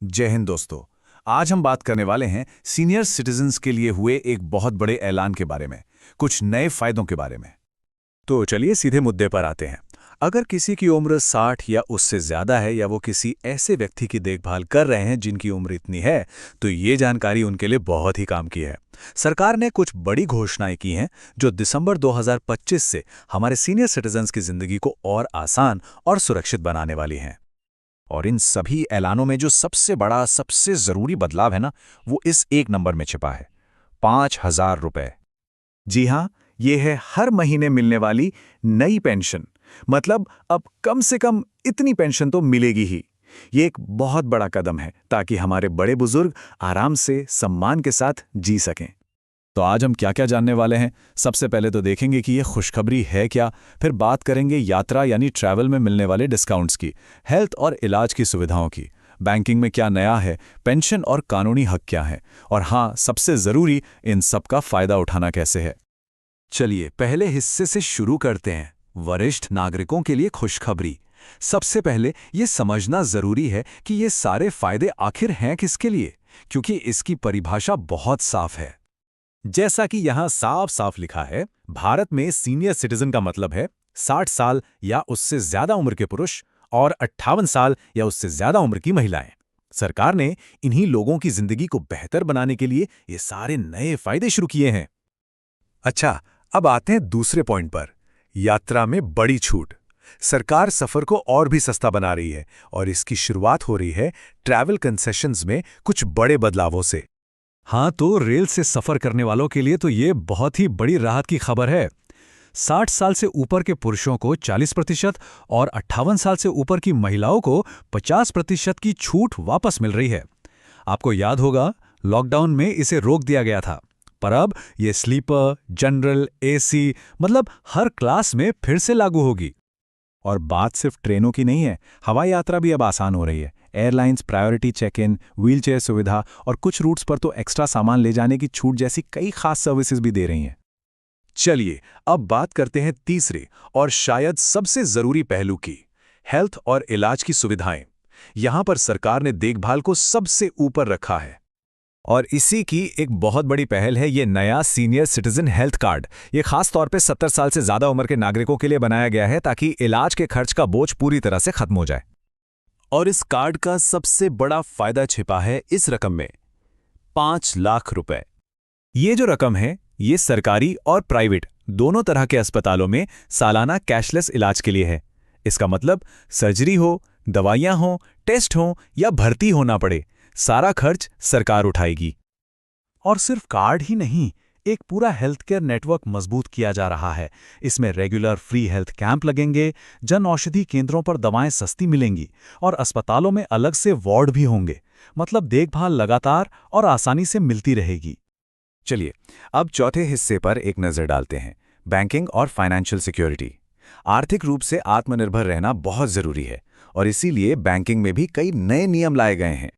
जय हिंद दोस्तों। आज हम बात करने वाले हैं सीनियर सिटीजन्स के लिए हुए एक बहुत बड़े ऐलान के बारे में, कुछ नए फायदों के बारे में। तो चलिए सीधे मुद्दे पर आते हैं। अगर किसी की उम्र 60 या उससे ज़्यादा है या वो किसी ऐसे व्यक्ति की देखभाल कर रहे हैं जिनकी उम्र इतनी है, तो ये जानकारी उनके लिए बहुत ही काम की है। सरकार ने कुछ बड़ी घोषणाएं की हैं जो दिसंबर 2025 से हमारे सीनियर सिटीजन्स की ज़िंदगी को और आसान और सुरक्षित बनाने वाली हैं। और इन सभी ऐलानों में जो सबसे बड़ा, सबसे ज़रूरी बदलाव है ना, वो इस एक नंबर में छिपा है, 5,000 रुपए। जी हाँ, ये है हर महीने मिलने वाली नई पेंशन। मतलब अब कम से कम इतनी पेंशन तो मिलेगी ही। ये एक बहुत बड़ा कदम है ताकि हमारे बड़े बुजुर्ग आराम से, सम्मान के साथ जी सकें। तो आज हम क्या क्या जानने वाले हैं? सबसे पहले तो देखेंगे कि ये खुशखबरी है क्या, फिर बात करेंगे यात्रा यानी ट्रैवल में मिलने वाले डिस्काउंट्स की, हेल्थ और इलाज की सुविधाओं की, बैंकिंग में क्या नया है, पेंशन और कानूनी हक क्या है, और हाँ, सबसे ज़रूरी, इन सब का फ़ायदा उठाना कैसे है। चलिए पहले हिस्से से शुरू करते हैं, वरिष्ठ नागरिकों के लिए खुशखबरी। सबसे पहले ये समझना ज़रूरी है कि ये सारे फ़ायदे आखिर हैं किसके लिए, क्योंकि इसकी परिभाषा बहुत साफ है। जैसा कि यहां साफ साफ लिखा है, भारत में सीनियर सिटीजन का मतलब है 60 साल या उससे ज्यादा उम्र के पुरुष और 58 साल या उससे ज्यादा उम्र की महिलाएं। सरकार ने इन्हीं लोगों की जिंदगी को बेहतर बनाने के लिए ये सारे नए फायदे शुरू किए हैं। अच्छा, अब आते हैं दूसरे पॉइंट पर, यात्रा में बड़ी छूट। सरकार सफर को और भी सस्ता बना रही है और इसकी शुरुआत हो रही है ट्रैवल कंसेशंस में कुछ बड़े बदलावों से। हाँ, तो रेल से सफर करने वालों के लिए तो ये बहुत ही बड़ी राहत की खबर है। 60 साल से ऊपर के पुरुषों को 40% और 58 साल से ऊपर की महिलाओं को 50% की छूट वापस मिल रही है। आपको याद होगा, लॉकडाउन में इसे रोक दिया गया था, पर अब ये स्लीपर, जनरल, एसी, मतलब हर क्लास में फिर से लागू होगी। और बात सिर्फ ट्रेनों की नहीं है, हवाई यात्रा भी अब आसान हो रही है। Airlines priority check in, wheelchair सुविधा और कुछ रूट्स पर तो एक्स्ट्रा सामान ले जाने की छूट जैसी कई खास सर्विसेज भी दे रही हैं। चलिए अब बात करते हैं तीसरे और शायद सबसे जरूरी पहलू की, हेल्थ और इलाज की सुविधाएं। यहां पर सरकार ने देखभाल को सबसे ऊपर रखा है। और इसी की एक बहुत बड़ी पहल है ये नया सीनियर सिटीजन हेल्थ कार्ड। ये खास तौर पे 70 साल से ज्यादा उम्र के नागरिकों के लिए बनाया गया है ताकि इलाज के खर्च का बोझ पूरी तरह से खत्म हो जाए। और इस कार्ड का सबसे बड़ा फायदा छिपा है इस रकम में, 5 लाख रुपए। ये जो रकम है, ये सरकारी और प्राइवेट दोनों तरह के अस्पतालों में सालाना कैशलेस इलाज के लिए है। इसका मतलब सर्जरी हो, दवाइयां हो, टेस्ट हो या भर्ती होना पड़े, सारा खर्च सरकार उठाएगी। और सिर्फ कार्ड ही नहीं, एक पूरा हेल्थ केयर नेटवर्क मजबूत किया जा रहा है। इसमें रेगुलर फ्री हेल्थ कैंप लगेंगे, जन औषधि केंद्रों पर दवाएं सस्ती मिलेंगी और अस्पतालों में अलग से वार्ड भी होंगे। मतलब देखभाल लगातार और आसानी से मिलती रहेगी। चलिए अब चौथे हिस्से पर एक नज़र डालते हैं, बैंकिंग और फाइनेंशियल सिक्योरिटी। आर्थिक रूप से आत्मनिर्भर रहना बहुत ज़रूरी है और इसीलिए बैंकिंग में भी कई नए नियम लाए गए हैं।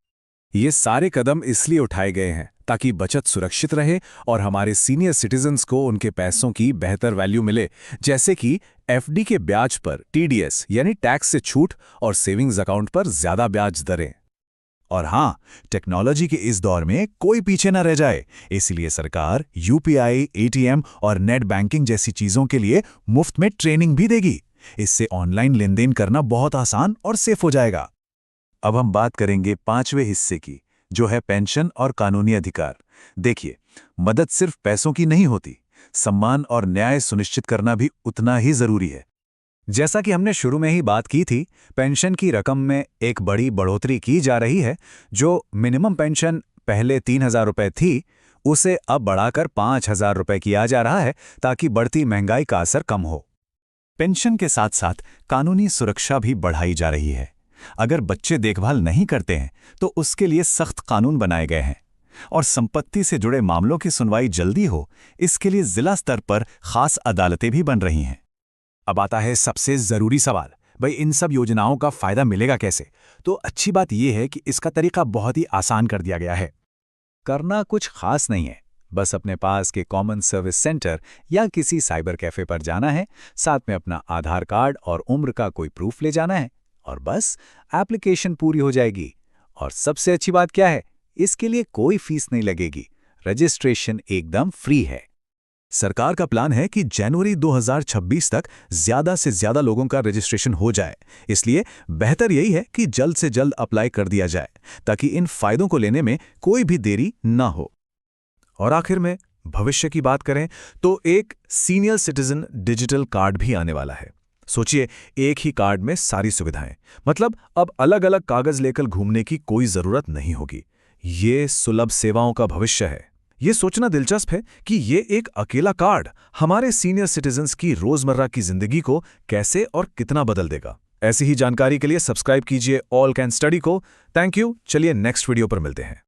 ये सारे कदम इसलिए उठाए गए हैं ताकि बचत सुरक्षित रहे और हमारे सीनियर सिटीजन्स को उनके पैसों की बेहतर वैल्यू मिले, जैसे कि एफडी के ब्याज पर टीडीएस यानी टैक्स से छूट और सेविंग्स अकाउंट पर ज्यादा ब्याज दरें। और हाँ, टेक्नोलॉजी के इस दौर में कोई पीछे न रह जाए, इसलिए सरकार यूपीआई, एटीएम और नेट बैंकिंग जैसी चीजों के लिए मुफ्त में ट्रेनिंग भी देगी। इससे ऑनलाइन लेनदेन करना बहुत आसान और सेफ हो जाएगा। अब हम बात करेंगे पांचवें हिस्से की, जो है पेंशन और कानूनी अधिकार। देखिए, मदद सिर्फ पैसों की नहीं होती, सम्मान और न्याय सुनिश्चित करना भी उतना ही जरूरी है। जैसा कि हमने शुरू में ही बात की थी, पेंशन की रकम में एक बड़ी बढ़ोतरी की जा रही है। जो मिनिमम पेंशन पहले 3,000 रुपए थी, उसे अब बढ़ाकर 5,000 रुपए किया जा रहा है ताकि बढ़ती महंगाई का असर कम हो। पेंशन के साथ साथ कानूनी सुरक्षा भी बढ़ाई जा रही है। अगर बच्चे देखभाल नहीं करते हैं तो उसके लिए सख्त कानून बनाए गए हैं। और संपत्ति से जुड़े मामलों की सुनवाई जल्दी हो, इसके लिए जिला स्तर पर खास अदालतें भी बन रही हैं। अब आता है सबसे जरूरी सवाल, भाई इन सब योजनाओं का फायदा मिलेगा कैसे? तो अच्छी बात यह है कि इसका तरीका बहुत ही आसान कर दिया गया है। करना कुछ खास नहीं है, बस अपने पास के कॉमन सर्विस सेंटर या किसी साइबर कैफे पर जाना है, साथ में अपना आधार कार्ड और उम्र का कोई प्रूफ ले जाना है और बस एप्लीकेशन पूरी हो जाएगी। और सबसे अच्छी बात क्या है, इसके लिए कोई फीस नहीं लगेगी। रजिस्ट्रेशन एकदम फ्री है। सरकार का प्लान है कि जनवरी 2026 तक ज्यादा से ज्यादा लोगों का रजिस्ट्रेशन हो जाए, इसलिए बेहतर यही है कि जल्द से जल्द अप्लाई कर दिया जाए ताकि इन फायदों को लेने में कोई भी देरी ना हो। और आखिर में भविष्य की बात करें तो एक सीनियर सिटीजन डिजिटल कार्ड भी आने वाला है। सोचिए, एक ही कार्ड में सारी सुविधाएं, मतलब अब अलग अलग कागज लेकर घूमने की कोई जरूरत नहीं होगी। ये सुलभ सेवाओं का भविष्य है। ये सोचना दिलचस्प है कि ये एक अकेला कार्ड हमारे सीनियर सिटीजन्स की रोजमर्रा की जिंदगी को कैसे और कितना बदल देगा। ऐसी ही जानकारी के लिए सब्सक्राइब कीजिए ऑल कैन स्टडी को। Thank you. चलिए नेक्स्ट वीडियो पर मिलते हैं।